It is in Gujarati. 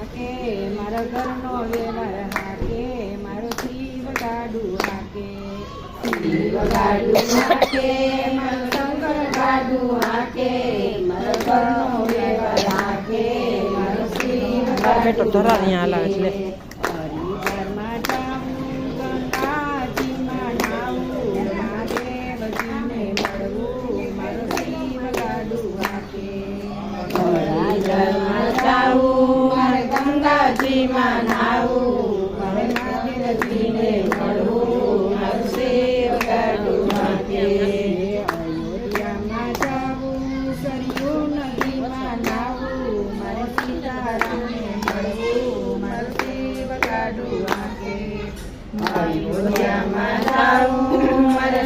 હાકે મારા ઘરનો વ્યવહાર હાકે મારો શિવ ગાડુ હાકે શિવ ગાડુ હાકે મારો શંકર ગાડુ હાકે મારો ઘરનો વ્યવહાર હાકે મારો શિવ ગાડુ ધરાવી હાલા એટલે હરિદ્વારમાં જાઉં ગંગાજીમાં નાવું મહાદેવજીને મળવું મારો શિવ ગાડુ હાકે હરિદ્વારમાં જાઉં મારે ગંગાજીમાં નાવું મારે મહાદેવજીને મળવું મારો શિવ ગાડુ હાકે અયોધ્યામાં જાવું સરયુ નદીમાં નાવું મારે સીતારામને મળવું મારો શિવ ગાડુ હાકે અયોધ્યામાં જાવું મારે